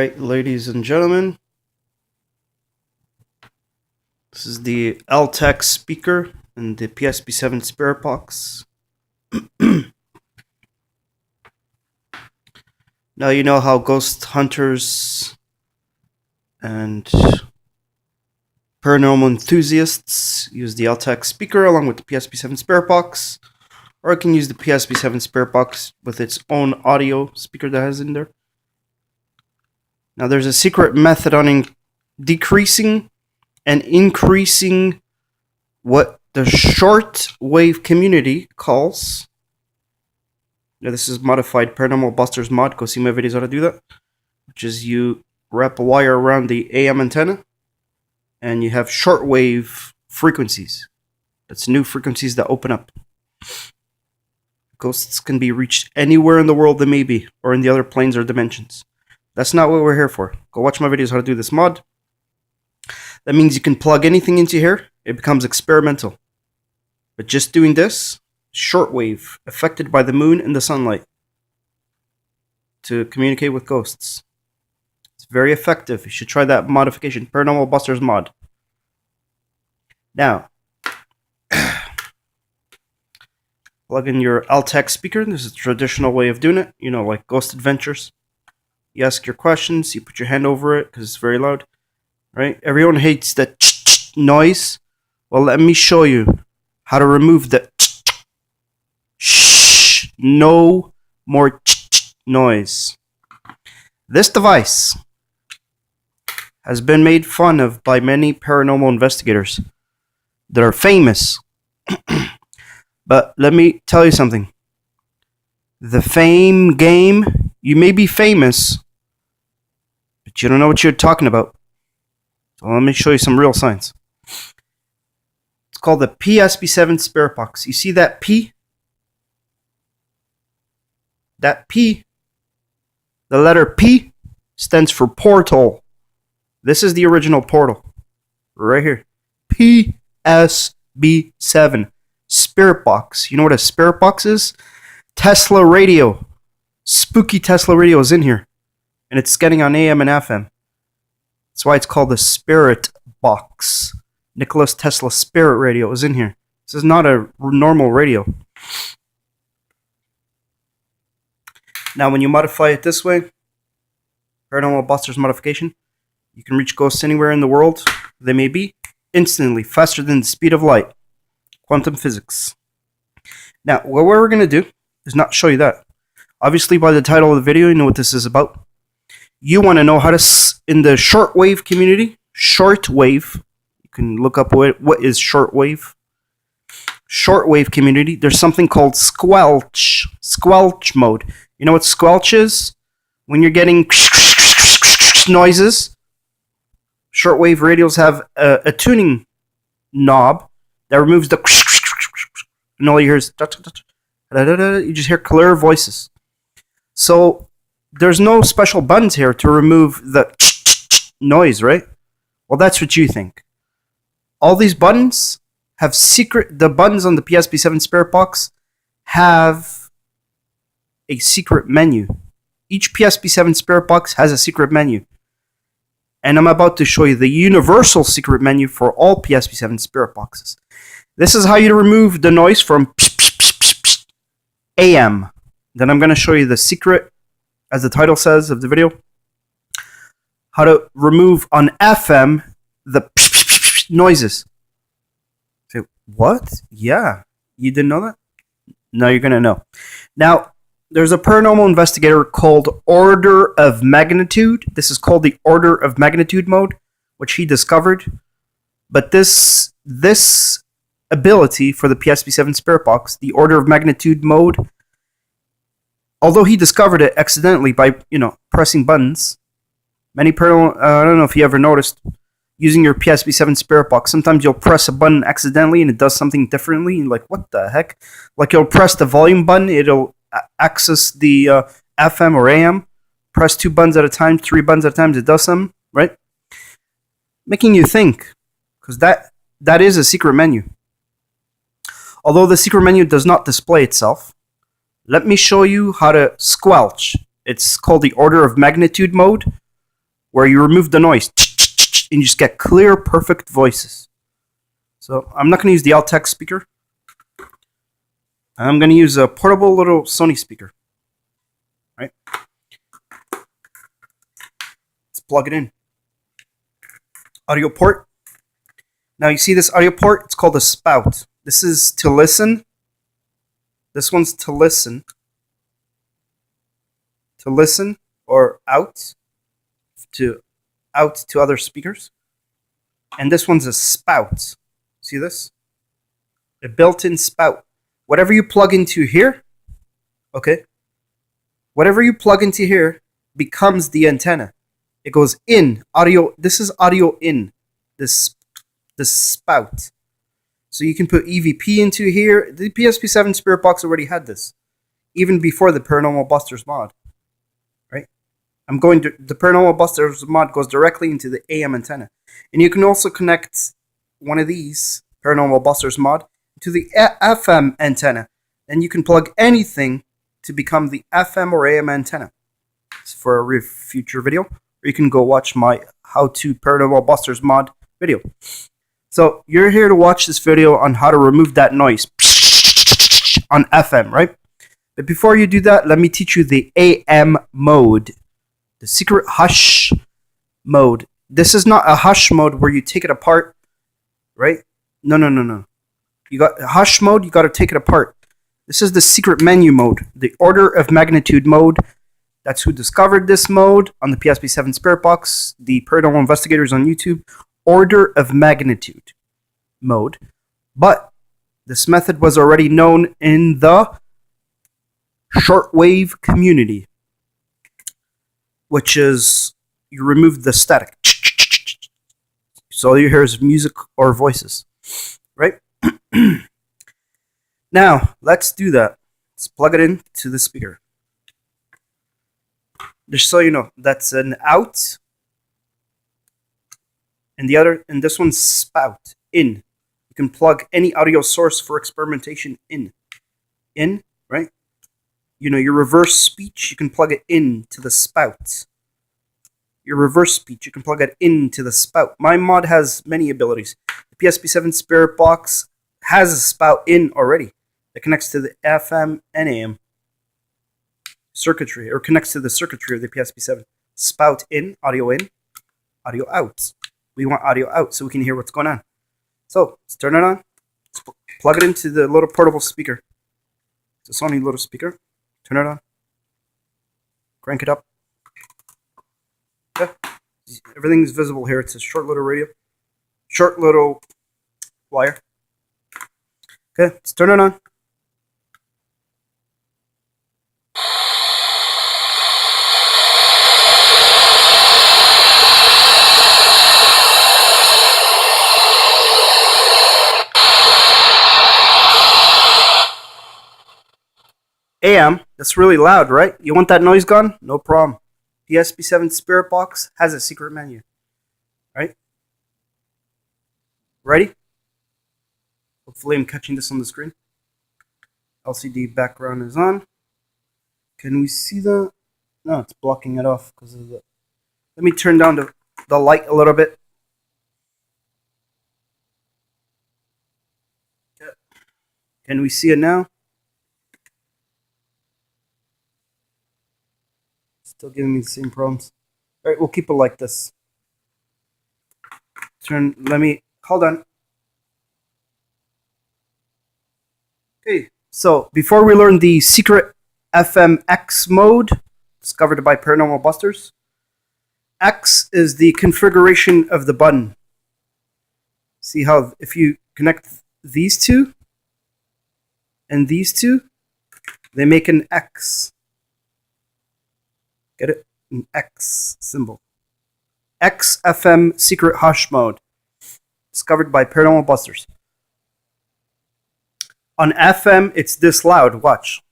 Alright, ladies and gentlemen, this is the Tach speaker and the PSB7 spirit box. Now you know how ghost hunters and paranormal enthusiasts use the Tach speaker along with the PSB7 spirit box, or I can use the PSB7 spirit box with its own audio speaker that has in there. Now there's a secret method on decreasing and increasing what the short wave community calls. Now this is modified Paranormal Busters mod. Go see my videos how to do that. Which is you wrap a wire around the AM antenna and you have short wave frequencies. That's new frequencies that open up. Ghosts can be reached anywhere in the world they may be, or in the other planes or dimensions. That's not what we're here for. Go watch my videos how to do this mod. That means you can plug anything into here. It becomes experimental. But just doing this, shortwave, affected by the moon and the sunlight, to communicate with ghosts. It's very effective. You should try that modification. Paranormal Busters mod. Now, plug in your Tach speaker. This is a traditional way of doing it. You know, like Ghost Adventures. You ask your questions, you put your hand over it because it's very loud, right? Everyone hates that noise. Well, let me show you how to remove the no more noise. This device has been made fun of by many paranormal investigators that are famous. But let me tell you something. The fame game, you may be famous, but you don't know what you're talking about. So let me show you some real science. It's called the PSB7 spirit box. You see that P? That P, the letter P, stands for portal. This is the original portal. Right here. PSB7 spirit box. You know what a spirit box is? Tesla radio. Spooky Tesla radio is in here. And it's scanning on AM and FM. That's why it's called the spirit box. Nikola Tesla spirit radio is in here. This is not a normal radio. Now when you modify it this way, Paranormal Busters modification, you can reach ghosts anywhere in the world they may be, instantly, faster than the speed of light. Quantum physics. Now, what we're going to do is not show you that. Obviously, by the title of the video, you know what this is about. You want to know how to, in the shortwave community, shortwave, you can look up what is shortwave. Shortwave community, there's something called squelch mode. You know what squelch is? When you're getting noises, shortwave radios have a tuning knob that removes the and all you hear is you just hear clear voices. So there's no special buttons here to remove the noise, right? Well, that's what you think. All these buttons have the buttons on the PSB7 spirit box have a secret menu. Each PSB7 spirit box has a secret menu. And I'm about to show you the universal secret menu for all PSB7 spirit boxes. This is how you remove the noise from AM. Then I'm going to show you the secret, as the title says of the video, how to remove on FM the noises. Say, what? Yeah. You didn't know that? Now you're going to know. Now, there's a paranormal investigator called Order of Magnitude. This is called the Order of Magnitude mode, which he discovered. But this ability for the PSB7 spirit box, the Order of Magnitude mode, although he discovered it accidentally by, pressing buttons, many paranormal, I don't know if you ever noticed, using your PSB7 spirit box, sometimes you'll press a button accidentally and it does something differently. You're like, what the heck? Like you'll press the volume button, it'll access the FM or AM. Press 2 buttons at a time, 3 buttons at a time, it does something, right? Making you think, because that is a secret menu. Although the secret menu does not display itself, let me show you how to squelch. It's called the Order of Magnitude mode. where you remove the noise and you just get clear, perfect voices. So I'm not going to use the Tach speaker. I'm going to use a portable little Sony speaker. Right? Let's plug it in. Audio port. Now you see this audio port? It's called a spout. This is to listen. This one's to listen. To listen or out to other speakers. And this one's a spout. See this? A built-in spout. Whatever you plug into here, okay? Whatever you plug into here becomes the antenna. It goes in audio. This is audio in this spout. So you can put EVP into here. The PSB7 Spirit Box already had this, even before the Paranormal Busters mod. Right? I'm going to the Paranormal Busters mod goes directly into the AM antenna, and you can also connect one of these Paranormal Busters mod to the FM antenna, and you can plug anything to become the FM or AM antenna. It's for a future video, or you can go watch my How to Paranormal Busters mod video. So you're here to watch this video on how to remove that noise on FM, right? But before you do that, let me teach you the AM mode, the secret hush mode. This is not a hush mode where you take it apart, right? No. You got hush mode, you got to take it apart. This is the secret menu mode, the order of magnitude mode. That's who discovered this mode on the PSB7 Spirit Box, the Paranormal Investigators on YouTube. Order of magnitude mode. But this method was already known in the shortwave community, which is you remove the static. So all you hear is music or voices, right? Now, let's do that. Let's plug it in to the speaker. Just so you know, that's an out. And this one's spout, in. You can plug any audio source for experimentation in. In, right? You know, your reverse speech, you can plug it into the spout. Your reverse speech, you can plug it into the spout. My mod has many abilities. The PSB7 Spirit Box has a spout in already that connects to the FM and AM circuitry, or connects to the circuitry of the PSB7. Spout in, audio out. We want audio out so we can hear what's going on. So let's turn it on. Let's plug it into the little portable speaker. It's a Sony little speaker. Turn it on. Crank it up. Okay. Everything's visible here. It's a short little radio. Short little wire. Okay, let's turn it on. AM, that's really loud, right? You want that noise gone? No problem. PSB7 Spirit Box has a secret menu. Right? Ready? Hopefully I'm catching this on the screen. LCD background is on. Can we see that? No, it's blocking it off because of the... Let me turn down the light a little bit. Can we see it now? Still giving me the same problems. Alright, we'll keep it like this. Hold on. Okay, so before we learn the secret FMX mode, discovered by Paranormal Busters, X is the configuration of the button. See how if you connect these two and these two, they make an X. Get it? An X symbol. XFM secret hush mode. Discovered by Paranormal Busters. On FM, it's this loud. Watch.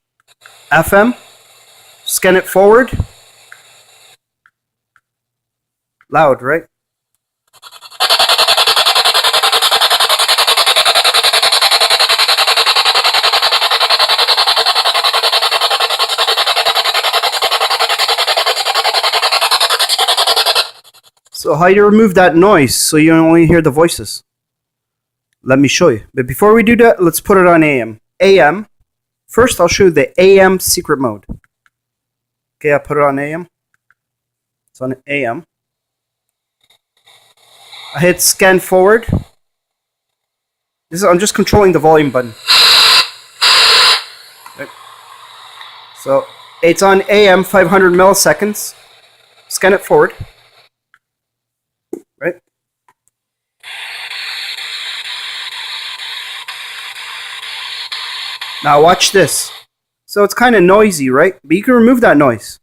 FM. Scan it forward. Loud, right? So how do you remove that noise so you only hear the voices? Let me show you. But before we do that, let's put it on AM. AM. First, I'll show you the AM secret mode. Okay, I put it on AM. It's on AM. I hit scan forward. I'm just controlling the volume button. Right. So it's on AM 500 milliseconds. Scan it forward. Right. Now watch this. So it's kind of noisy, right? But you can remove that noise.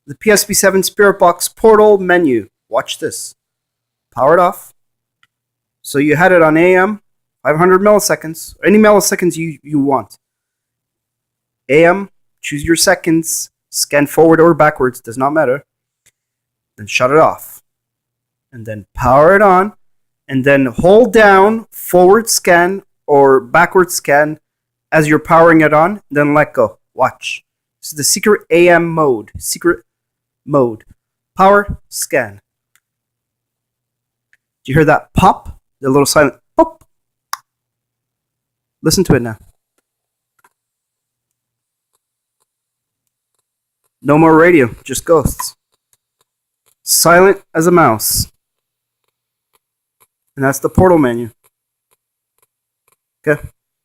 The PSB7 Spirit Box portal menu. Watch this. Power it off. So you had it on AM, 500 milliseconds, any milliseconds you want. AM, choose your seconds, scan forward or backwards, does not matter. Then shut it off. And then power it on. And then hold down forward scan or backward scan as you're powering it on. Then let go. Watch. This is the secret AM mode. Secret mode. Power, scan. Do you hear that pop? The little silent pop. Listen to it now. No more radio, just ghosts. Silent as a mouse. And that's the portal menu. Okay.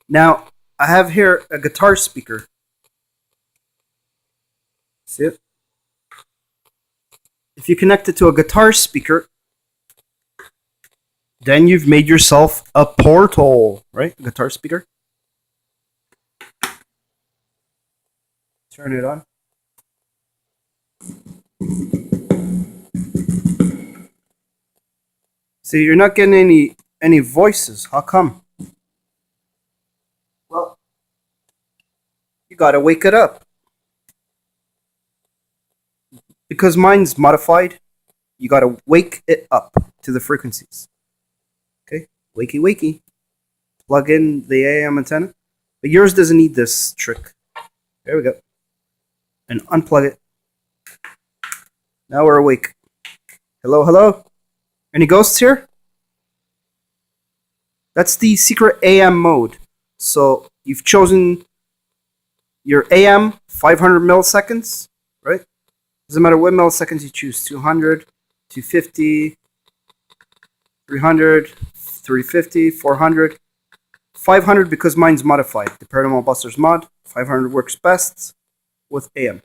Now, I have here a guitar speaker. See it? If you connect it to a guitar speaker, then you've made yourself a portal, right? A guitar speaker. Turn it on. See, you're not getting any voices. How come? Well, you gotta wake it up. Because mine's modified, you gotta wake it up to the frequencies. Okay, wakey wakey. Plug in the AM antenna. But yours doesn't need this trick. There we go. And unplug it. Now we're awake. Hello, hello? Any ghosts here? That's the secret AM mode. So you've chosen your AM 500 milliseconds, right? Doesn't matter what milliseconds you choose. 200, 250, 300, 350, 400, 500 because mine's modified. The Paranormal Busters mod, 500 works best with AM.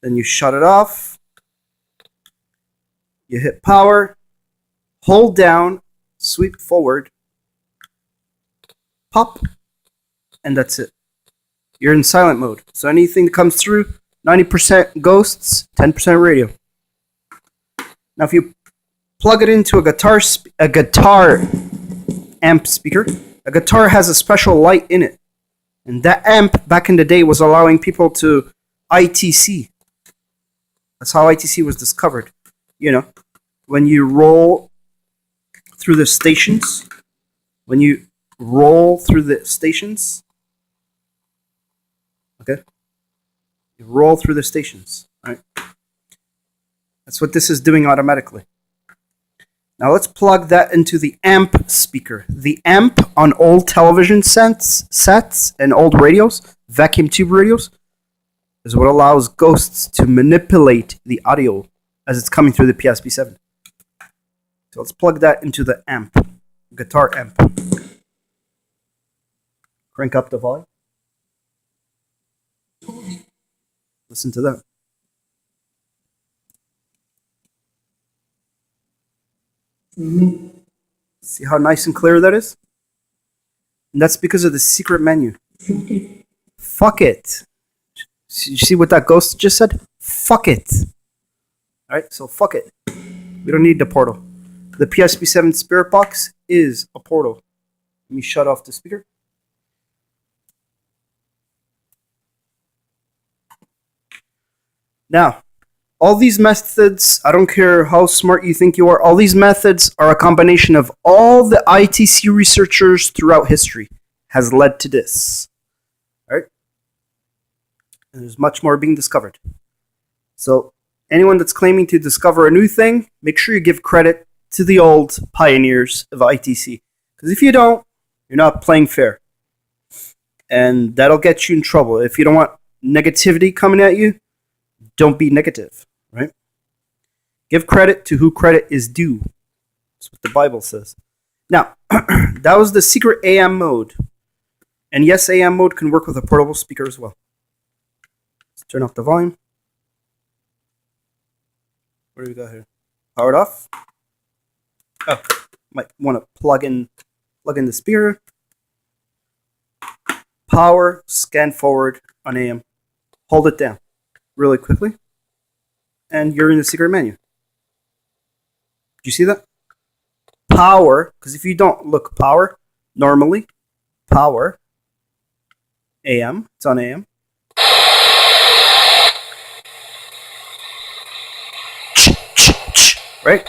Then you shut it off. You hit power, hold down, sweep forward, pop, and that's it. You're in silent mode. So anything that comes through, 90% ghosts, 10% radio. Now if you plug it into a guitar amp speaker, a guitar has a special light in it. And that amp back in the day was allowing people to ITC. That's how ITC was discovered. You know, when you roll through the stations, okay? You roll through the stations, right? That's what this is doing automatically. Now let's plug that into the amp speaker. The amp on old television sets and old radios, vacuum tube radios, is what allows ghosts to manipulate the audio as it's coming through the PSB7. So let's plug that into the amp, guitar amp. Crank up the volume. Listen to that. See how nice and clear that is? And that's because of the secret menu. Fuck it. You see what that ghost just said? Fuck it. Alright, so fuck it. We don't need the portal. The PSB7 Spirit Box is a portal. Let me shut off the speaker. Now, all these methods, I don't care how smart you think you are, all these methods are a combination of all the ITC researchers throughout history has led to this. Alright? And there's much more being discovered. So, anyone that's claiming to discover a new thing, make sure you give credit to the old pioneers of ITC. Because if you don't, you're not playing fair. And that'll get you in trouble. If you don't want negativity coming at you, don't be negative, right? Give credit to who credit is due. That's what the Bible says. Now, that was the secret AM mode. And yes, AM mode can work with a portable speaker as well. Let's turn off the volume. What do we got here? Powered off. Oh, might want to plug in the speaker. Power, scan forward on AM. Hold it down really quickly. And you're in the secret menu. Do you see that? Power, because if you don't look power, normally, power, AM, it's on AM. Right?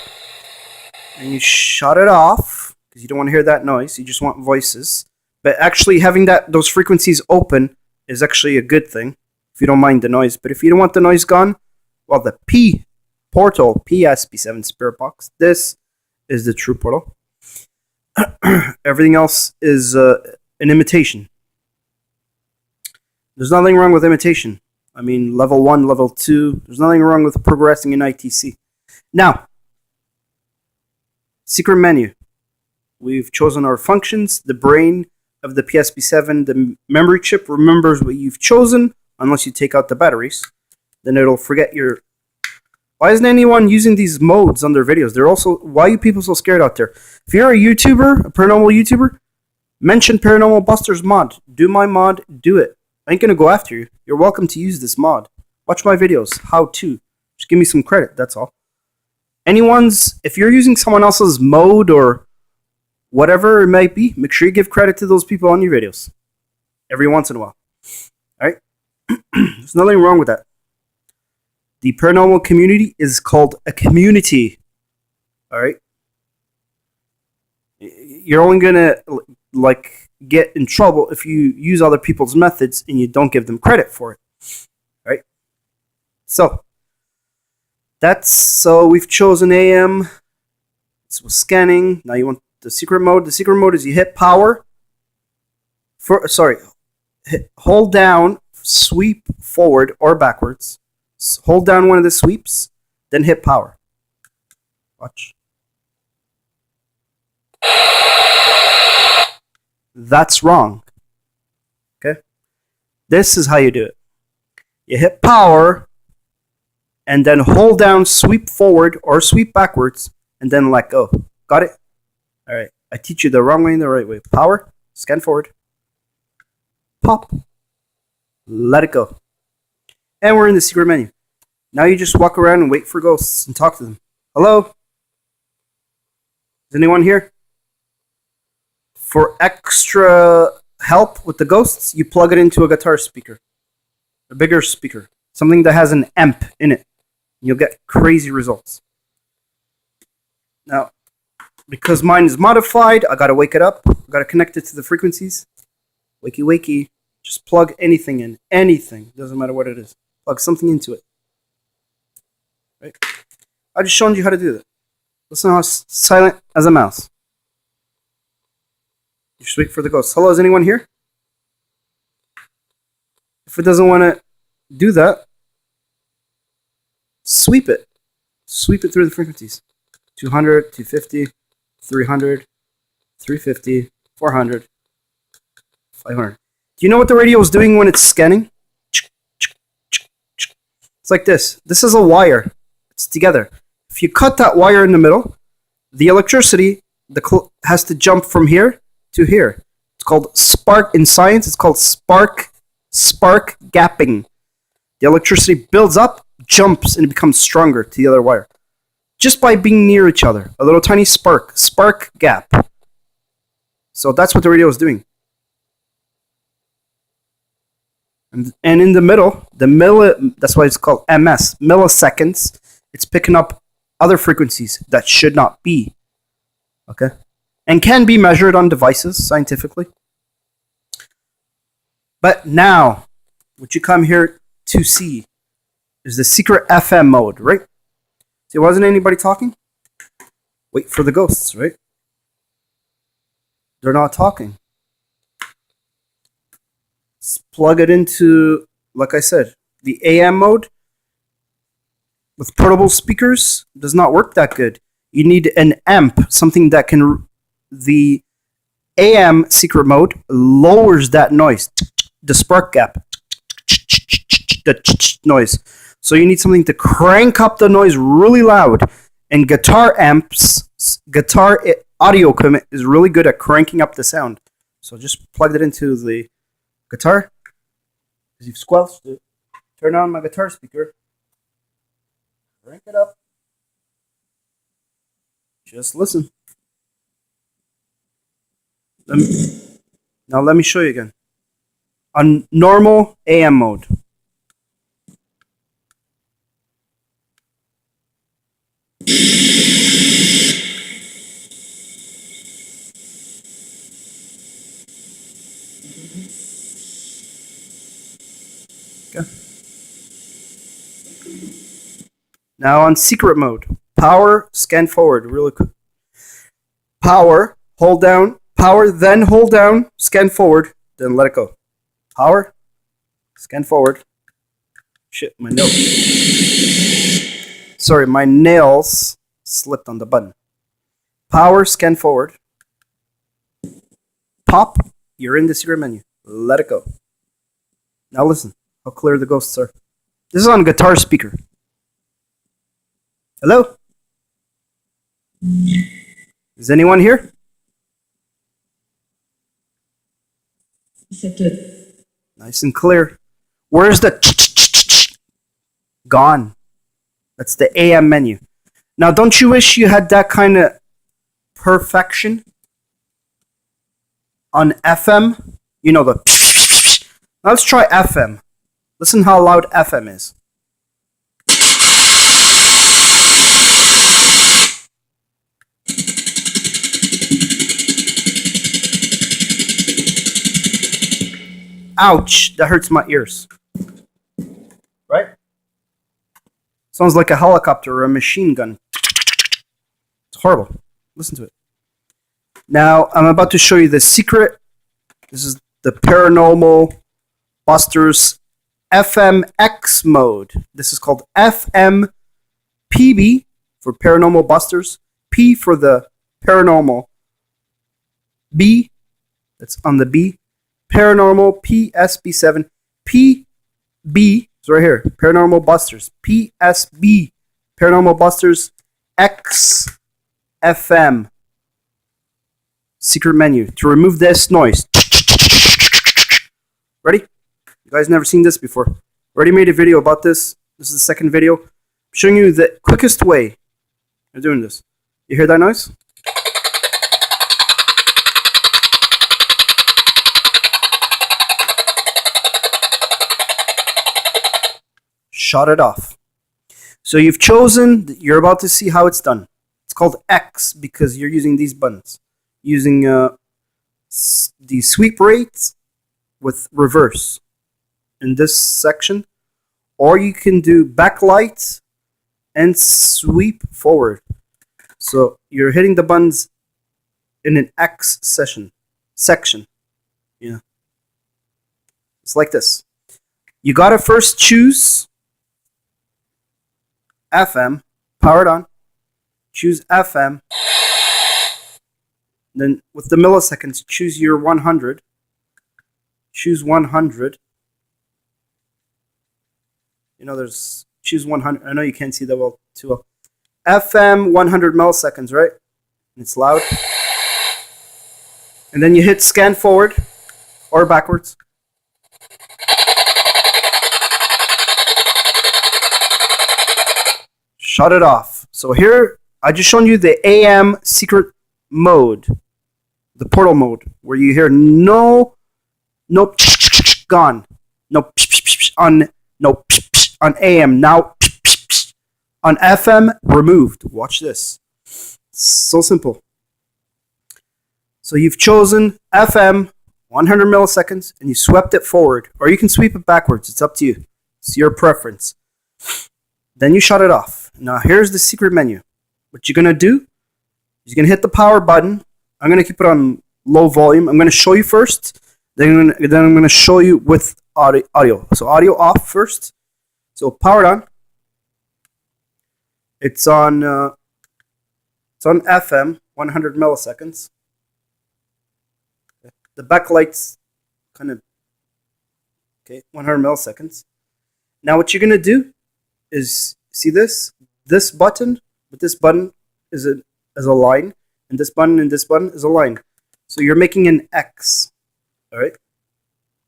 And you shut it off, because you don't want to hear that noise, you just want voices. But actually having those frequencies open is actually a good thing, if you don't mind the noise. But if you don't want the noise gone, well, the P portal, PSB7 spirit box, this is the true portal. Everything else is an imitation. There's nothing wrong with imitation. I mean, level 1, level 2, there's nothing wrong with progressing in ITC. Now, secret menu. We've chosen our functions. The brain of the PSB7, the memory chip, remembers what you've chosen, unless you take out the batteries. Then it'll forget your... Why isn't anyone using these modes on their videos? Why are you people so scared out there? If you're a YouTuber, a paranormal YouTuber, mention Paranormal Busters mod. Do my mod, do it. I ain't gonna go after you. You're welcome to use this mod. Watch my videos, how to. Just give me some credit, that's all. If you're using someone else's mode or whatever it might be, make sure you give credit to those people on your videos. Every once in a while. Alright? There's nothing wrong with that. The paranormal community is called a community. Alright? You're only gonna get in trouble if you use other people's methods and you don't give them credit for it. Right? So we've chosen AM. So scanning. Now you want the secret mode. The secret mode is you hit power. Hold down, sweep forward or backwards. Hold down one of the sweeps, then hit power. Watch. That's wrong. Okay? This is how you do it. You hit power, and then hold down, sweep forward or sweep backwards, and then let go. Got it? Alright. I teach you the wrong way and the right way. Power, scan forward, pop, let it go. And we're in the secret menu. Now you just walk around and wait for ghosts and talk to them. Hello? Is anyone here? For extra help with the ghosts, you plug it into a guitar speaker. A bigger speaker. Something that has an amp in it. You'll get crazy results. Now, because mine is modified, I gotta wake it up. I gotta connect it to the frequencies. Wakey wakey. Just plug anything in. Anything. Doesn't matter what it is. Plug something into it. Right? I just showed you how to do that. Listen how silent as a mouse. You just wait for the ghost. Hello, is anyone here? If it doesn't want to do that, sweep it. Sweep it through the frequencies. 200, 250, 300, 350, 400, 500. Do you know what the radio is doing when it's scanning? It's like this. This is a wire. It's together. If you cut that wire in the middle, the electricity has to jump from here to here. It's called spark. In science, it's called spark gapping. The electricity builds up, jumps, and it becomes stronger to the other wire. Just by being near each other. A little tiny spark gap. So that's what the radio is doing. And in the middle, that's why it's called MS, milliseconds, it's picking up other frequencies that should not be. Okay? And can be measured on devices scientifically. But now, what you come here to see is the secret FM mode, right? See, wasn't anybody talking? Wait for the ghosts, right? They're not talking. Let's plug it into, like I said, the AM mode with portable speakers does not work that good. You need an amp, something that can... The AM secret mode lowers that noise, the spark gap, the noise. So you need something to crank up the noise really loud. And guitar amps, guitar audio equipment is really good at cranking up the sound. So just plug it into the guitar. As you've squelched it, turn on my guitar speaker. Crank it up. Just listen. Now let me show you again. On normal AM mode. Okay. Now on secret mode. Power, scan forward really quick. Power, hold down. Power, then hold down, scan forward, then let it go. Power, scan forward. Shit, my nails. Sorry, my nails slipped on the button. Power, scan forward. Pop, you're in the secret menu. Let it go. Now listen, how clear the ghosts are. This is on a guitar speaker. Hello? Is anyone here? Nice and clear. Where's the gone? That's the AM menu. Now, don't you wish you had that kind of perfection on FM? You know the... Now let's try FM. Listen how loud FM is. Ouch, that hurts my ears. Right? Sounds like a helicopter or a machine gun. It's horrible. Listen to it. Now, I'm about to show you the secret. This is the Paranormal Busters FMX mode. This is called FMPB for Paranormal Busters. P for the Paranormal. B, that's on the B. Paranormal PSB7. PB is right here. Paranormal Busters. PSB. Paranormal Busters X FM. Secret menu. To remove this noise. Ready? You guys never seen this before. Already made a video about this. This is the second video. I'm showing you the quickest way of doing this. You hear that noise? Shut it off. So you've chosen, you're about to see how it's done. It's called X because you're using these buttons. Using the sweep rate with reverse in this section. Or you can do backlight and sweep forward. So you're hitting the buttons in an X section. Yeah. It's like this. You gotta first choose FM, powered on. Choose FM. Then with the milliseconds, choose your 100. Choose 100. You know, choose 100. I know you can't see that well too well. FM 100 milliseconds, right? And it's loud. And then you hit scan forward or backwards. Shut it off. So here, I just shown you the AM secret mode, the portal mode, where you hear no gone, no on AM now, on FM removed. Watch this. It's so simple. So you've chosen FM 100 milliseconds and you swept it forward, or you can sweep it backwards. It's up to you. It's your preference. Then you shut it off. Now here's the secret menu. What you're gonna do is you're gonna hit the power button. I'm gonna keep it on low volume. I'm gonna show you first. Then I'm gonna show you with audio. So audio off first. So powered on. It's on FM, 100 milliseconds. The backlight's kind of okay, 100 milliseconds. Now what you're gonna do is see this button with this button is a line, and this button is a line. So you're making an X. All right.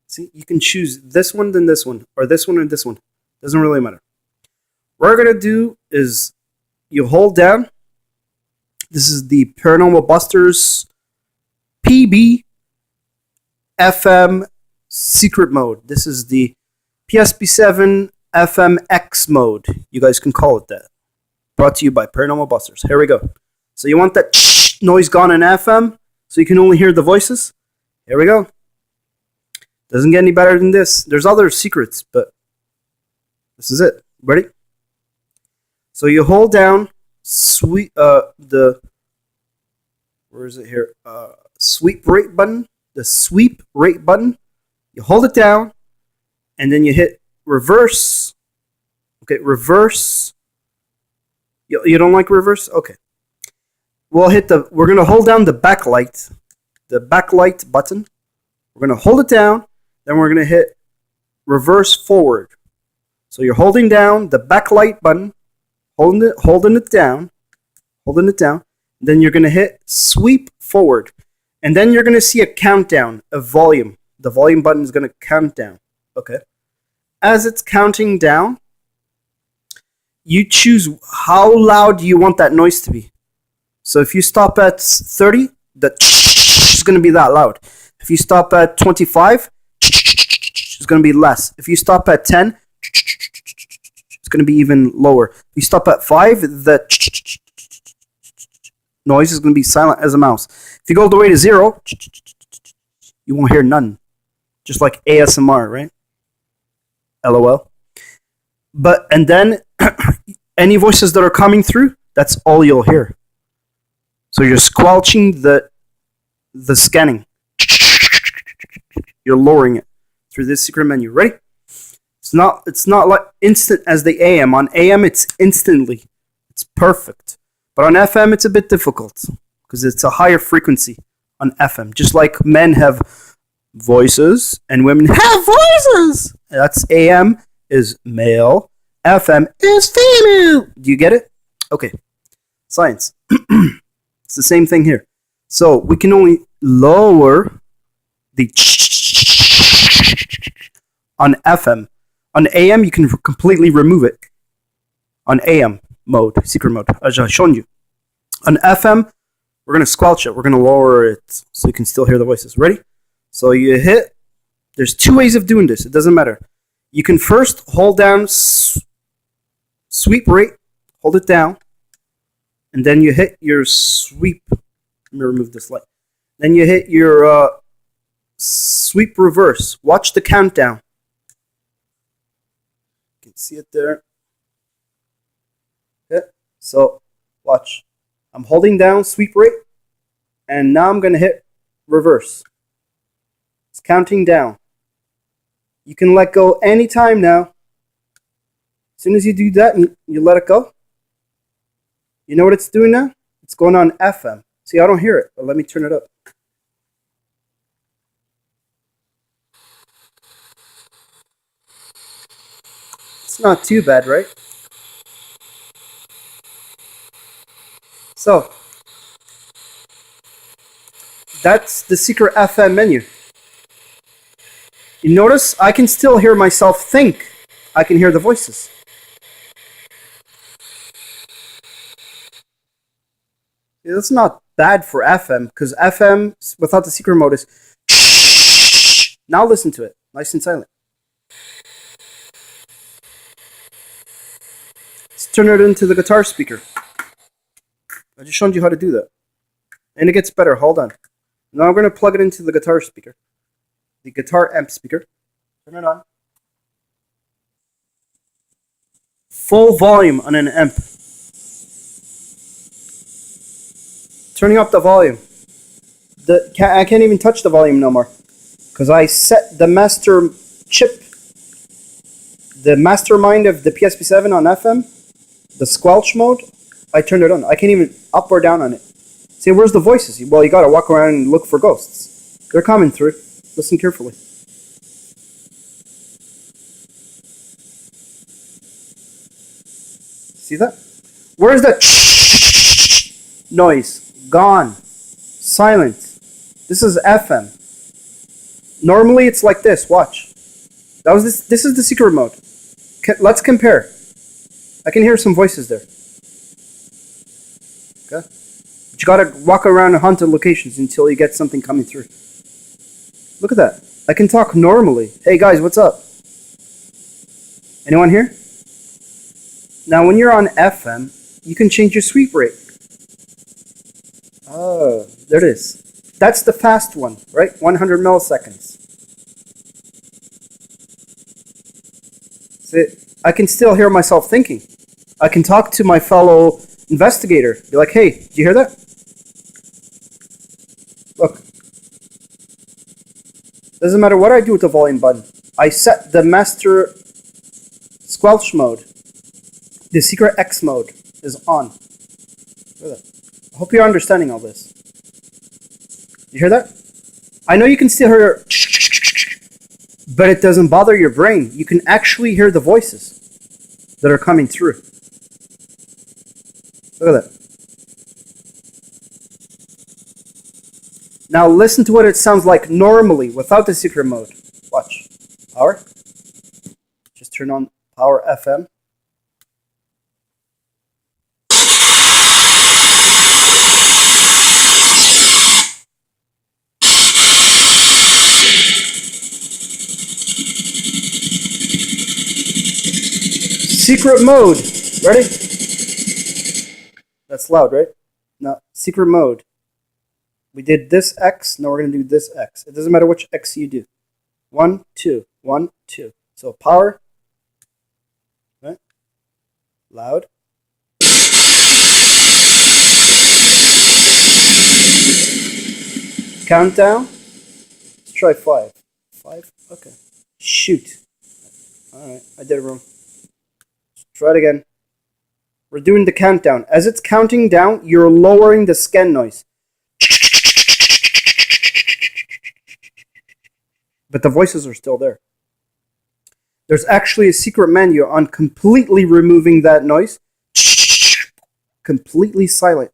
See, you can choose this one, then this one, or this one, and this one. Doesn't really matter. What we're gonna do is you hold down. This is the Paranormal Busters PSB7 secret mode. This is the PSB7 FMX mode. You guys can call it that. Brought to you by Paranormal Busters. Here we go. So you want that noise gone in FM so you can only hear the voices? Here we go. Doesn't get any better than this. There's other secrets, but this is it. Ready? So you hold down where is it here? Sweep rate button. The sweep rate button. You hold it down, and then you hit reverse. Okay, reverse. You don't like reverse? Okay. We're gonna hold down the backlight button. We're gonna hold it down, then we're gonna hit reverse forward. So you're holding down the backlight button, holding it down. Then you're gonna hit sweep forward, and then you're gonna see a countdown of volume. The volume button is gonna count down. Okay. As it's counting down, you choose how loud you want that noise to be. So if you stop at 30, the is going to be that loud. If you stop at 25, it's going to be less. If you stop at 10, it's going to be even lower. If you stop at 5, the noise is going to be silent as a mouse. If you go all the way to 0, you won't hear none. Just like ASMR, right? LOL. And then any voices that are coming through, that's all you'll hear. So you're squelching the scanning. You're lowering it through this secret menu. Ready? It's not like instant as the AM. On AM it's instantly. It's perfect. But on FM it's a bit difficult because it's a higher frequency on FM. Just like men have voices and women have voices. That's AM is male. FM is female. Do you get it? Okay. Science. It's the same thing here. So we can only lower the on FM. On AM, you can completely remove it. On AM mode, secret mode, as I've shown you. On FM, we're going to squelch it. We're going to lower it so you can still hear the voices. Ready? So you hit. There's two ways of doing this. It doesn't matter. You can first hold down sweep rate. Hold it down. And then you hit your sweep. Let me remove this light. Then you hit your sweep reverse. Watch the countdown. You can see it there. Okay. So, watch. I'm holding down sweep rate. And now I'm going to hit reverse. It's counting down. You can let go anytime now. As soon as you do that, you let it go. You know what it's doing now? It's going on FM. See, I don't hear it, but let me turn it up. It's not too bad, right? So, that's the secret FM menu. You notice I can still hear myself think. I can hear the voices. It's not bad for FM, because FM without the secret mode is shh. Now listen to it, nice and silent. Let's turn it into the guitar speaker. I just showed you how to do that. And it gets better, hold on. Now I'm going to plug it into the guitar speaker. The guitar amp speaker. Turn it on. full volume on an amp. Turning up the volume. I can't even touch the volume no more. Because I set the master chip, the mastermind of the PSB7 on FM, the squelch mode, I turned it on. I can't even up or down on it. See, where's the voices? Well, you gotta walk around and look for ghosts. They're coming through. Listen carefully. See that? Where's that noise? Gone. Silent. This is FM. Normally it's like this. Watch. This is the secret mode. Let's compare. I can hear some voices there. Okay? But you gotta walk around haunted locations until you get something coming through. Look at that. I can talk normally. Hey guys, what's up? Anyone here? Now when you're on FM, you can change your sweep rate. Oh, there it is. That's the fast one, right? 100 milliseconds. See, I can still hear myself thinking. I can talk to my fellow investigator. Be like, hey, did you hear that? Look. Doesn't matter what I do with the volume button. I set the master squelch mode. The secret X mode is on. Look at that. I hope you're understanding all this. You hear that? I know you can still hear, but it doesn't bother your brain. You can actually hear the voices that are coming through. Look at that. Now listen to what it sounds like normally without the secret mode. Watch. Power. Just turn on Power FM. Secret mode. Ready? That's loud, right? Now, secret mode. We did this X, now we're going to do this X. It doesn't matter which X you do. 1, 2, 1, 2. So power. Right? Loud. Countdown. Let's try 5. 5? Okay. Shoot. Alright, I did it wrong. Try it again. We're doing the countdown. As it's counting down, you're lowering the scan noise. But the voices are still there. There's actually a secret menu on completely removing that noise. Completely silent.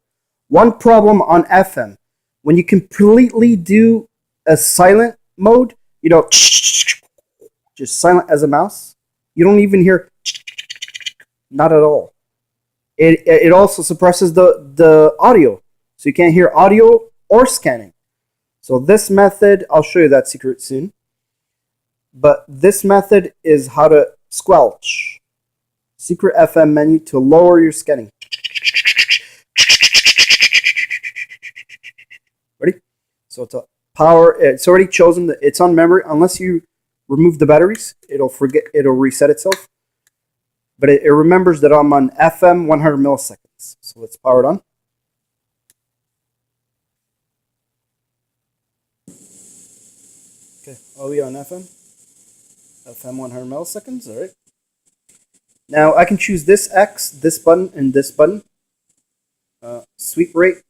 One problem on FM. When you completely do a silent mode, you know, just silent as a mouse, you don't even hear. Not at all. It also suppresses the audio. So you can't hear audio or scanning. So this method, I'll show you that secret soon. But this method is how to squelch. Secret FM menu to lower your scanning. Ready? So to power, it's already chosen. It's on memory. Unless you remove the batteries, it'll reset itself. But it remembers that I'm on FM 100 milliseconds. So let's power it on. Okay, are we on FM? FM 100 milliseconds, all right. Now I can choose this X, this button, and this button. Sweep rate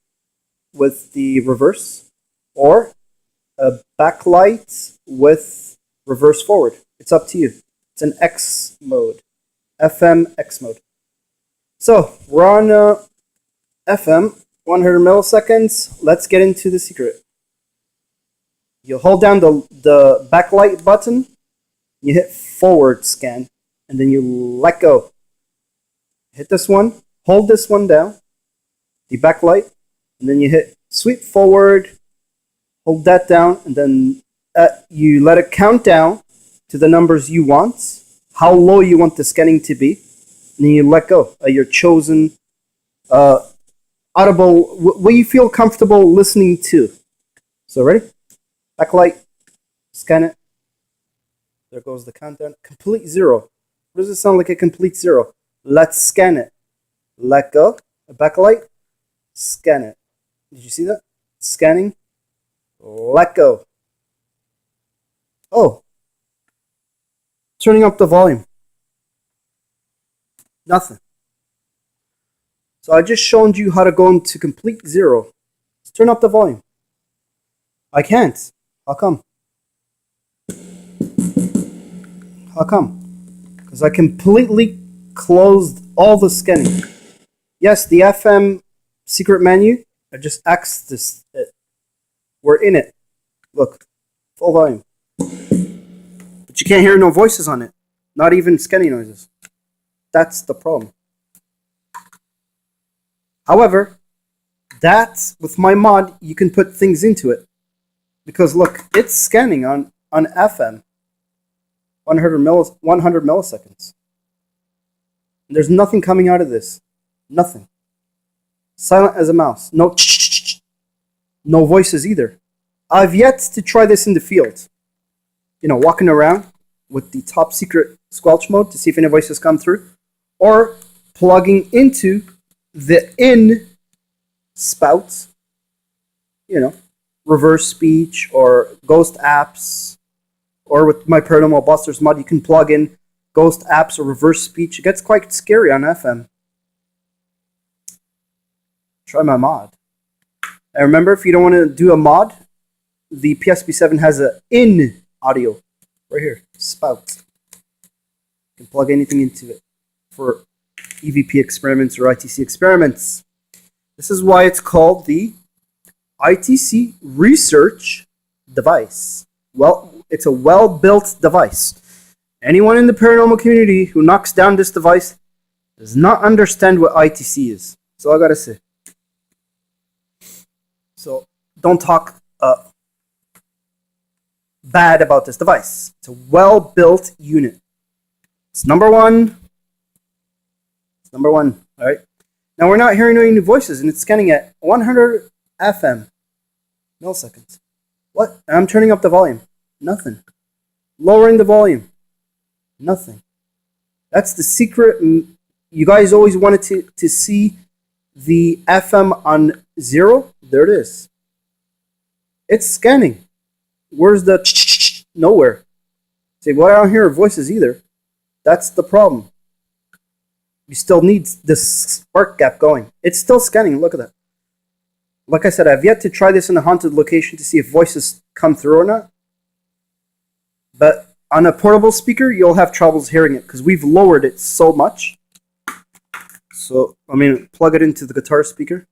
with the reverse, or a backlight with reverse forward. It's up to you. It's an X mode. FM X mode. So we're on FM 100 milliseconds. Let's get into the secret. You hold down the backlight button, you hit forward scan, and then you let go. Hit this one, hold this one down, the backlight, and then you hit sweep forward, hold that down, and then you let it count down to the numbers you want. How low you want the scanning to be, and then you let go. Your chosen audible, what you feel comfortable listening to. So ready? Backlight, scan it. There goes the countdown. Complete 0. What does it sound like a complete 0? Let's scan it. Let go. A backlight. Scan it. Did you see that? Scanning. Let go. Oh. Turning up the volume. Nothing. So I just showed you how to go into complete zero. Let's turn up the volume. I can't. How come? How come? Because I completely closed all the scanning. Yes, the FM secret menu. I just axed this. We're in it. Look, full volume. But you can't hear no voices on it. Not even scanning noises. That's the problem. However, that's with my mod, you can put things into it. Because look, it's scanning on FM. 100 milliseconds. And there's nothing coming out of this. Nothing. Silent as a mouse. No no voices either. I've yet to try this in the field. You know, walking around with the top secret squelch mode to see if any voices come through. Or plugging into the in spouts. You know, reverse speech or ghost apps. Or with my Paranormal Busters mod, you can plug in ghost apps or reverse speech. It gets quite scary on FM. Try my mod. And remember, if you don't want to do a mod, the PSB7 has an in audio. Right here. Spout. You can plug anything into it for EVP experiments or ITC experiments. This is why it's called the ITC research device. Well, it's a well-built device. Anyone in the paranormal community who knocks down this device does not understand what ITC is. That's all I gotta say. So don't talk bad about this device. It's a well-built unit. It's number one. It's number one. All right. Now we're not hearing any voices, and it's scanning at 100 FM milliseconds. What? And I'm turning up the volume. Nothing. Lowering the volume. Nothing. That's the secret. You guys always wanted to see the FM on 0. There it is. It's scanning. Where's the nowhere? Say, well, I don't hear voices either. That's the problem. You still need this spark gap going. It's still scanning. Look at that. Like I said, I've yet to try this in a haunted location to see if voices come through or not. But on a portable speaker, you'll have troubles hearing it because we've lowered it so much. So, I mean, plug it into the guitar speaker,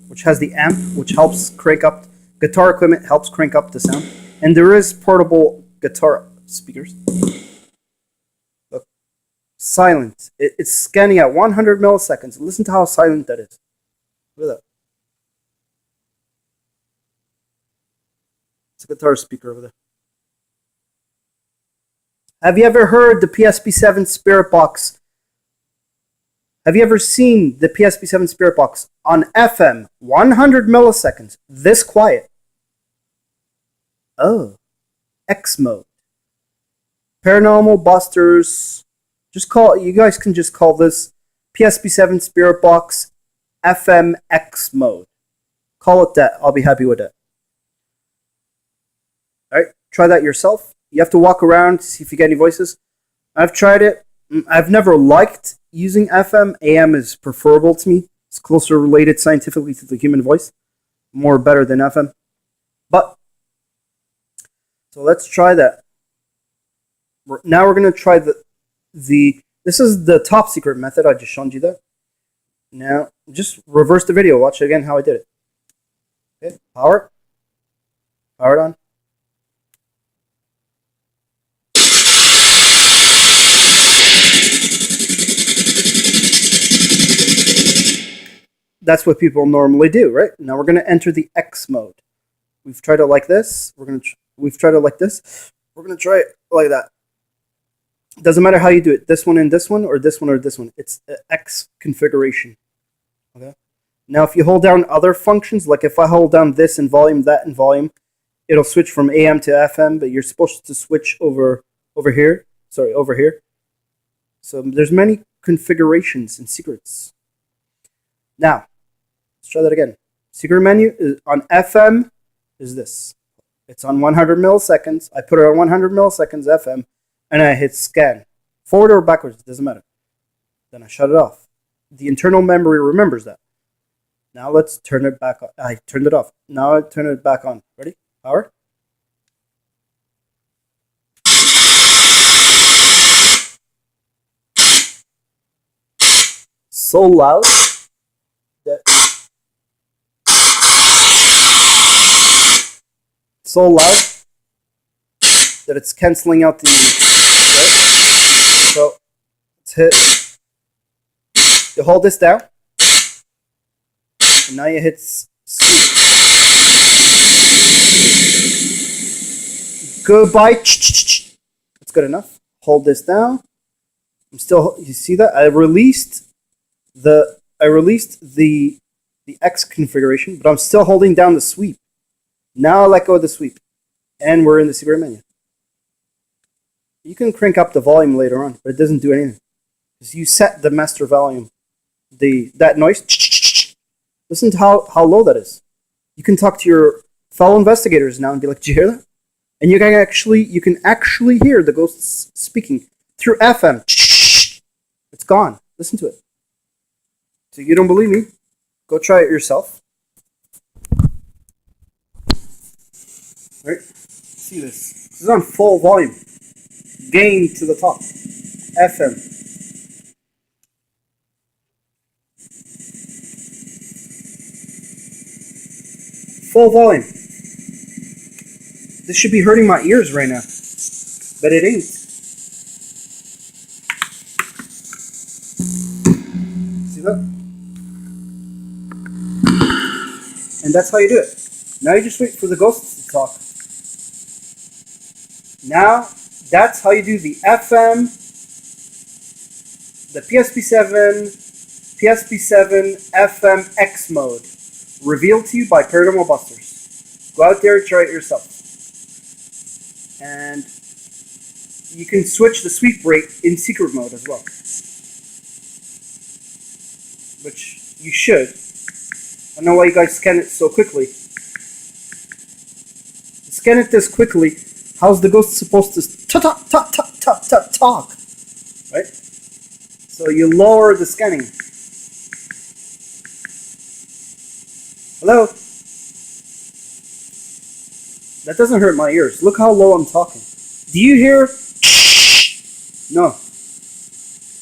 which has the amp, which helps crank up. Guitar equipment helps crank up the sound. And there is portable guitar speakers. Look, silent. It's scanning at 100 milliseconds. Listen to how silent that is. Look at that. It's a guitar speaker over there. Have you ever heard the PSB7 Spirit Box? Have you ever seen the PSB7 Spirit Box on FM 100 milliseconds this quiet? Oh, X mode. Paranormal Busters. Just call. You guys can just call this PSB7 Spirit Box FM X mode. Call it that. I'll be happy with that. Alright, try that yourself. You have to walk around to see if you get any voices. I've tried it. I've never liked using FM. AM is preferable to me. It's closer related scientifically to the human voice. More better than FM. But, so let's try that. Now we're going to try the, this is the top secret method. I just showed you that. Now, just reverse the video. Watch again how I did it. Okay, power. Power it on. That's what people normally do, right? Now we're going to enter the X mode. We've tried it like this. We've tried it like this. We're going to try it like that. It doesn't matter how you do it. This one and this one, or this one or this one. It's X configuration. Okay. Now, if you hold down other functions, like if I hold down this in volume, that in volume, it'll switch from AM to FM. But you're supposed to switch over here Sorry, over here. So there's many configurations and secrets. Now, let's try that again. Secret menu is on FM is this. It's on 100 milliseconds. I put it on 100 milliseconds FM, and I hit scan. Forward or backwards, it doesn't matter. Then I shut it off. The internal memory remembers that. Now let's turn it back on. I turned it off. Now I turn it back on. Ready? Power. So loud that it's canceling out the right? So let's hit. You hold this down, and now you hit sweep. Goodbye. That's good enough. Hold this down. I'm still. You see that? I released the X configuration, but I'm still holding down the sweep. Now I let go of the sweep, and we're in the secret menu. You can crank up the volume later on, but it doesn't do anything. Because you set the master volume, that noise. Listen to how low that is. You can talk to your fellow investigators now and be like, "Did you hear that?" And you can actually hear the ghosts speaking through FM. It's gone. Listen to it. So you don't believe me? Go try it yourself. Right? See this. This is on full volume. Gain to the top. FM. Full volume. This should be hurting my ears right now. But it ain't. See that? And that's how you do it. Now you just wait for the ghosts to talk. Now, that's how you do the FM, the PSB7 FM X mode. Revealed to you by Paranormal Busters. Go out there and try it yourself. And you can switch the sweep rate in secret mode as well. Which you should. I don't know why you guys scan it so quickly. Scan it this quickly. How's the ghost supposed to talk? Right? So you lower the scanning. Hello? That doesn't hurt my ears. Look how low I'm talking. Do you hear? No.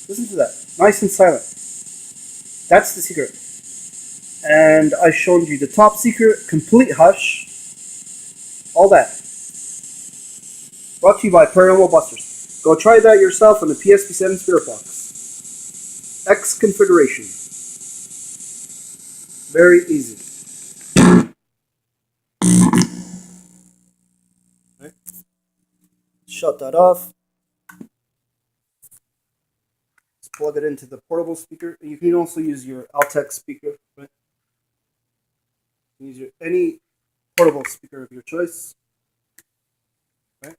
Listen to that. Nice and silent. That's the secret. And I showed you the top secret, complete hush. All that. Brought to you by Paranormal Busters. Go try that yourself on the PSB7 Spirit Box. X configuration. Very easy. Right. Shut that off. Let's plug it into the portable speaker. You can also use your Altec speaker. Right? Use any portable speaker of your choice. Right?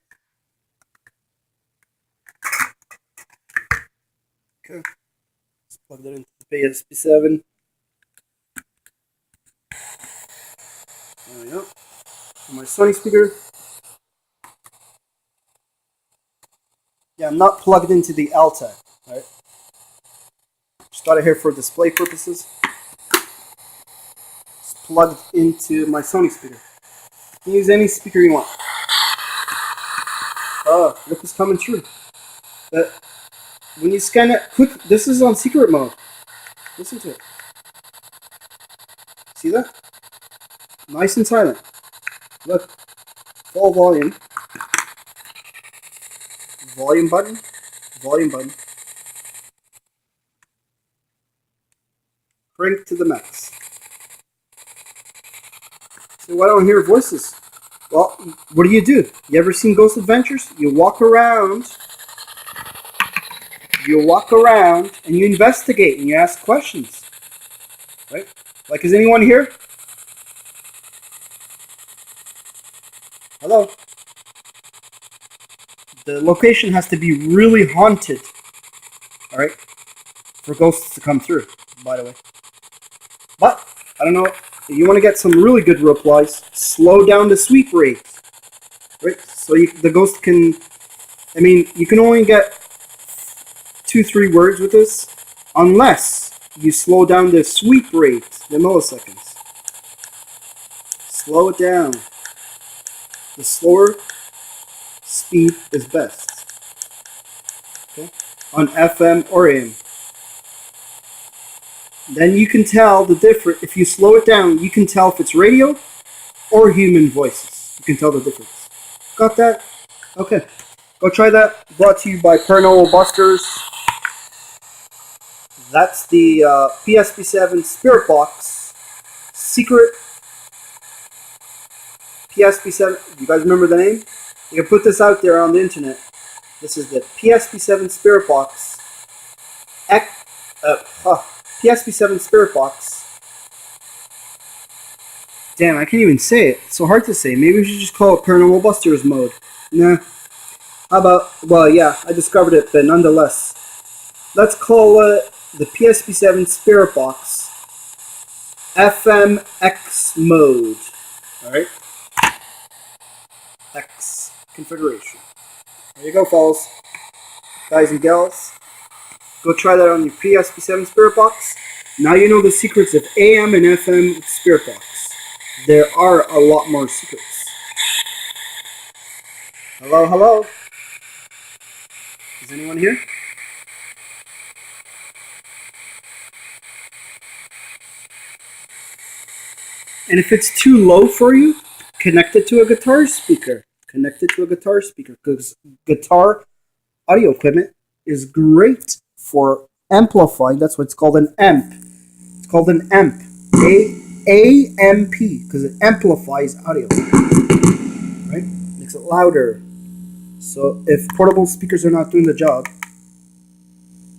Okay. Let's plug that into the PSB7. There we go. And my Sony speaker. Yeah, I'm not plugged into the Altec. Right? Just got it here for display purposes. It's plugged into my Sony speaker. You can use any speaker you want. Oh, look what's coming true. But when you scan it quick, this is on secret mode. Listen to it. See that? Nice and silent. Look. Full volume. Volume button. Volume button. Crank to the max. So why don't I hear voices? Well, what do? You ever seen Ghost Adventures? You walk around and you investigate and you ask questions. Right? Like, is anyone here? Hello? The location has to be really haunted, all right, for ghosts to come through, by the way. But, I don't know, if you want to get some really good replies, slow down the sweep rate, right? So the ghost can, I mean, you can only get 2-3 words with this, unless you slow down the sweep rate, the milliseconds. Slow it down. The slower speed is best. Okay? On FM or AM. Then you can tell the difference. If you slow it down, you can tell if it's radio or human voices. You can tell the difference. Got that? Okay. Go try that. Brought to you by Paranormal Busters. That's the PSB7 Spirit Box Secret PSB7. You guys remember the name? You can put this out there on the internet. This is the PSB7 Spirit Box. PSB7 Spirit Box. Damn, I can't even say it. It's so hard to say. Maybe we should just call it Paranormal Busters mode. Nah. How about, well, yeah, I discovered it, but nonetheless. Let's call it the PSB7 Spirit Box FMX mode. Alright? X configuration. There you go, fellas. Guys and gals. Go try that on your PSB7 Spirit Box. Now you know the secrets of AM and FM Spirit Box. There are a lot more secrets. Hello, hello. Is anyone here? And if it's too low for you, connect it to a guitar speaker. Connect it to a guitar speaker, because guitar audio equipment is great for amplifying. That's what it's called, an amp. It's called an amp. A-M-P, because it amplifies audio. Right? Makes it louder. So if portable speakers are not doing the job,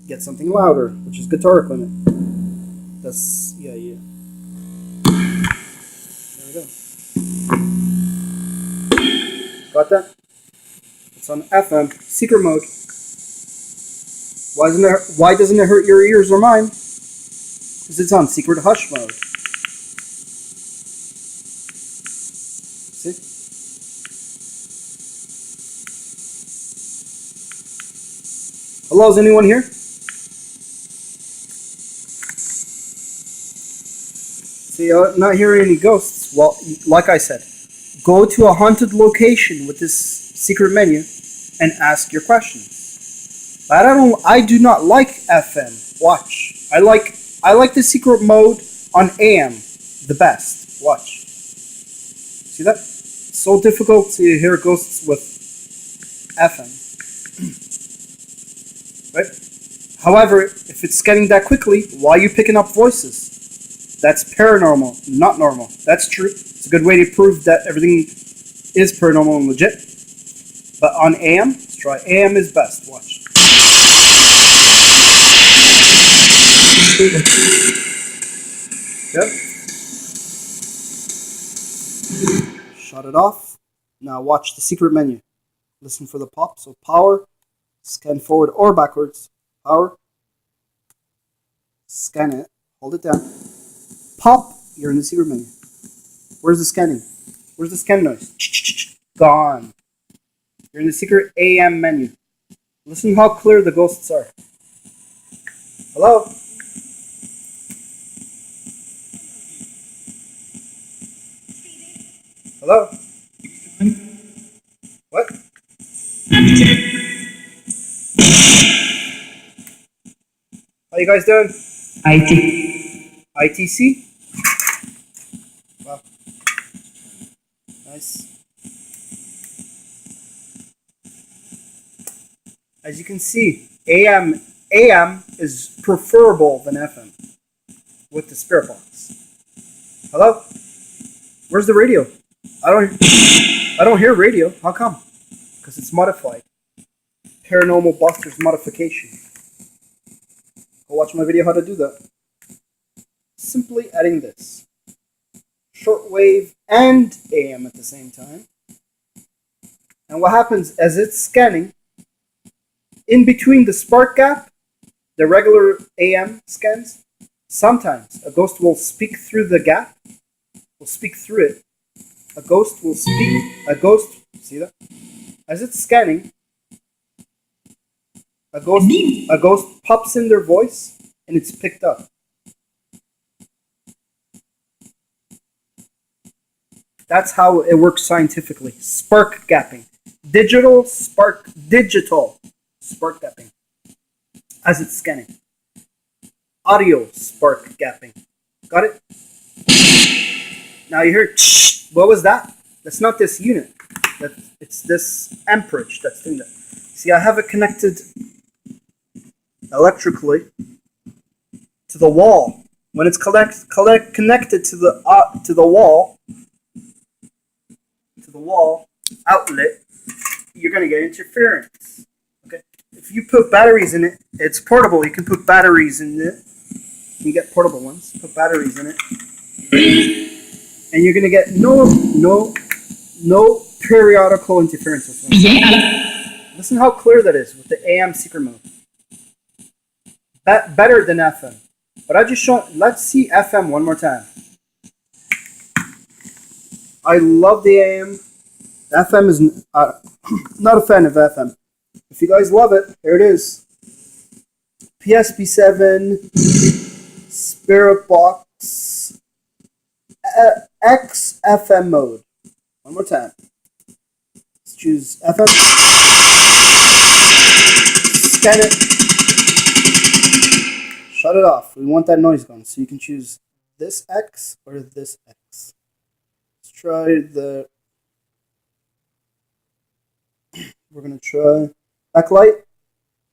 get something louder, which is guitar equipment. That's, yeah. There we go. Got that? It's on FM, secret mode. Why doesn't it hurt your ears or mine? Because it's on secret hush mode. See? Hello, is anyone here? See, I'm not hearing any ghosts. Well, like I said, go to a haunted location with this secret menu and ask your questions. But I do not like FM. Watch. I like the secret mode on AM the best. Watch. See that? It's so difficult to hear ghosts with FM. Right? However, if it's getting that quickly, why are you picking up voices? That's paranormal, not normal. That's true. It's a good way to prove that everything is paranormal and legit. But on AM, let's try AM is best. Watch. Yep. Shut it off. Now watch the secret menu. Listen for the pop. So power, scan forward or backwards. Power, scan it, hold it down. Pop, you're in the secret menu. Where's the scanning? Where's the scan noise? Gone. You're in the secret AM menu. Listen how clear the ghosts are. Hello? Hello? What? How you guys doing? IT. ITC? Wow. Nice. As you can see, AM is preferable than FM with the Spirit Box. Hello? Where's the radio? I don't hear radio. How come? Because it's modified. Paranormal Busters modification. Go watch my video how to do that. Simply adding this. Shortwave and AM at the same time. And what happens as it's scanning, in between the spark gap, the regular AM scans, sometimes a ghost will speak through the gap, will speak through it. A ghost will speak, see that? As it's scanning, a ghost pops in their voice and it's picked up. That's how it works scientifically. Spark gapping. Digital spark gapping. As it's scanning. Audio spark gapping. Got it? Now you hear, what was that? That's not this unit. It's this amperage that's doing that. See, I have it connected electrically to the wall. When it's connected to the wall outlet, you're gonna get interference. Okay. If you put batteries in it, it's portable. You can put batteries in it. You get portable ones. Put batteries in it, and you're gonna get no periodical interference. Yeah. Listen how clear that is with the AM secret mode. Better than FM. But I just shown. Let's see FM one more time. I love the AM. FM is not a fan of FM. If you guys love it, here it is. PSB7 Spirit Box X FM mode. One more time. Let's choose FM. Scan it. Shut it off. We want that noise gone. So you can choose this X or this X. Let's try the... We're going to try backlight.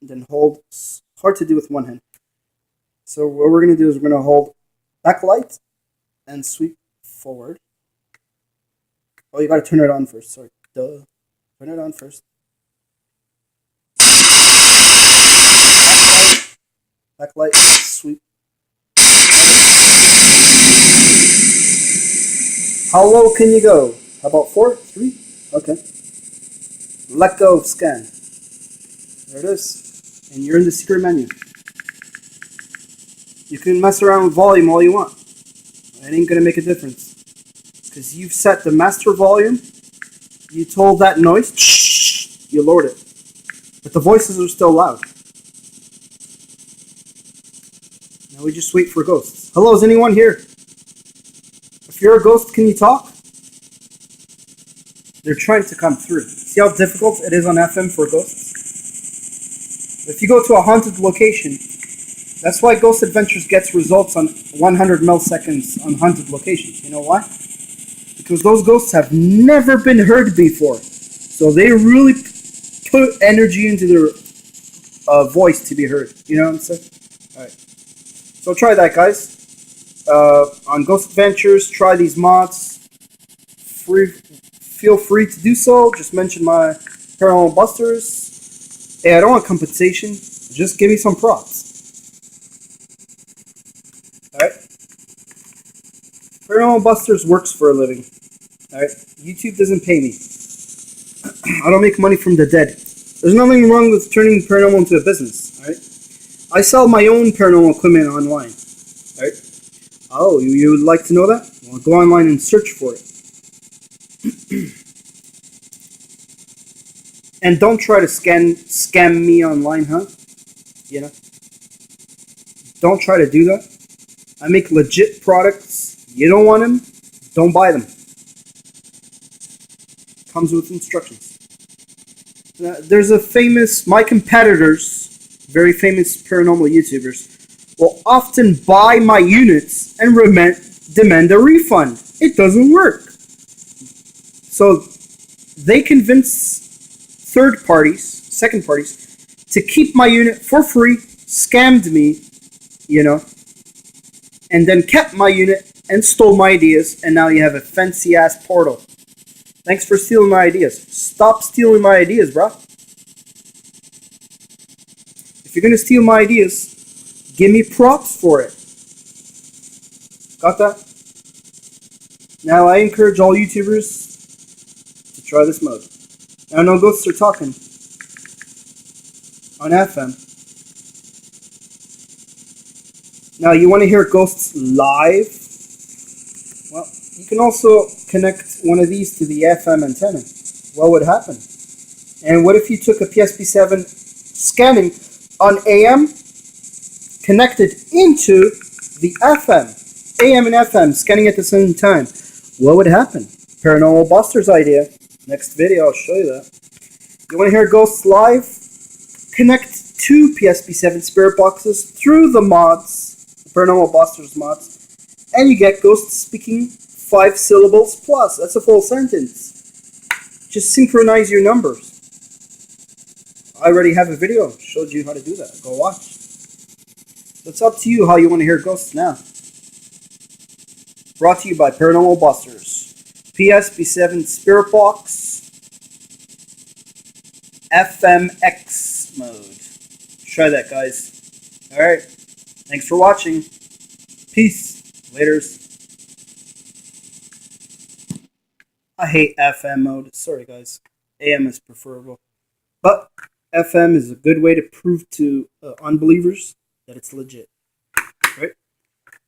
And then hold... It's hard to do with one hand. So what we're going to do is we're going to hold backlight and sweep forward. Oh, you got to turn it on first. Sorry. Duh. Turn it on first. Backlight, sweep. How low can you go? How about 4? 3? Okay. Let go of scan. There it is. And you're in the secret menu. You can mess around with volume all you want. It ain't gonna make a difference. Because you've set the master volume. You told that noise. Shh, you lowered it. But the voices are still loud. Now we just wait for ghosts. Hello, is anyone here? If you're a ghost, can you talk? They're trying to come through. See how difficult it is on FM for ghosts? If you go to a haunted location, that's why Ghost Adventures gets results on 100 milliseconds on haunted locations. You know why? Because those ghosts have never been heard before. So they really put energy into their voice to be heard. You know what I'm saying? Alright. So try that, guys. On Ghost Adventures, try these mods. Feel free to do so. Just mention my Paranormal Busters. Hey, I don't want compensation. Just give me some props. Alright? Paranormal Busters works for a living. Alright? YouTube doesn't pay me. I don't make money from the dead. There's nothing wrong with turning paranormal into a business. Alright? I sell my own paranormal equipment online. Alright? Oh, you would like to know that? Well, go online and search for it. And don't try to scam me online, huh? You know? Don't try to do that. I make legit products. You don't want them? Don't buy them. Comes with instructions. There's a my competitors, very famous paranormal YouTubers, will often buy my units and demand a refund. It doesn't work. So they convince second parties, to keep my unit for free, scammed me, you know, and then kept my unit and stole my ideas, and now you have a fancy ass portal. Thanks for stealing my ideas. Stop stealing my ideas, bro. If you're gonna steal my ideas, give me props for it. Got that? Now I encourage all YouTubers to try this mode. Now no ghosts are talking. on FM. Now, you want to hear ghosts live? Well, you can also connect one of these to the FM antenna. What would happen? And what if you took a PSB7 scanning on AM, connected into the FM, AM and FM scanning at the same time? What would happen? Paranormal Buster's idea. Next video, I'll show you that. You want to hear ghosts live? Connect two PSB7 spirit boxes through the mods, the Paranormal Busters mods, and you get ghosts speaking 5 syllables plus. That's a full sentence. Just synchronize your numbers. I already have a video. Showed you how to do that. Go watch. So it's up to you how you want to hear ghosts now. Brought to you by Paranormal Busters. PSB7 Spirit Box. FMX mode. Try that, guys. Alright. Thanks for watching. Peace. Laters. I hate FM mode. Sorry, guys. AM is preferable. But FM is a good way to prove to unbelievers that it's legit. Right?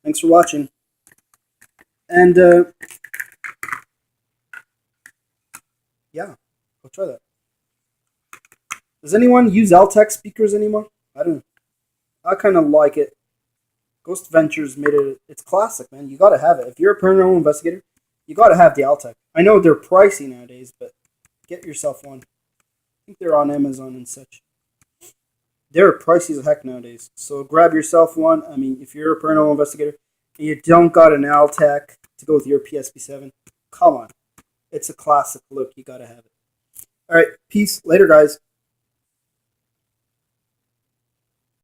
Thanks for watching. And, yeah, go try that. Does anyone use Tach speakers anymore? I don't know. I kind of like it. Ghost Ventures made it. It's classic, man. You gotta have it. If you're a paranormal investigator, you gotta have the Tach. I know they're pricey nowadays, but get yourself one. I think they're on Amazon and such. They're pricey as heck nowadays. So grab yourself one. I mean, if you're a paranormal investigator and you don't got an Tach to go with your PSB7, come on. It's a classic look. You gotta have it. Alright, peace. Later, guys.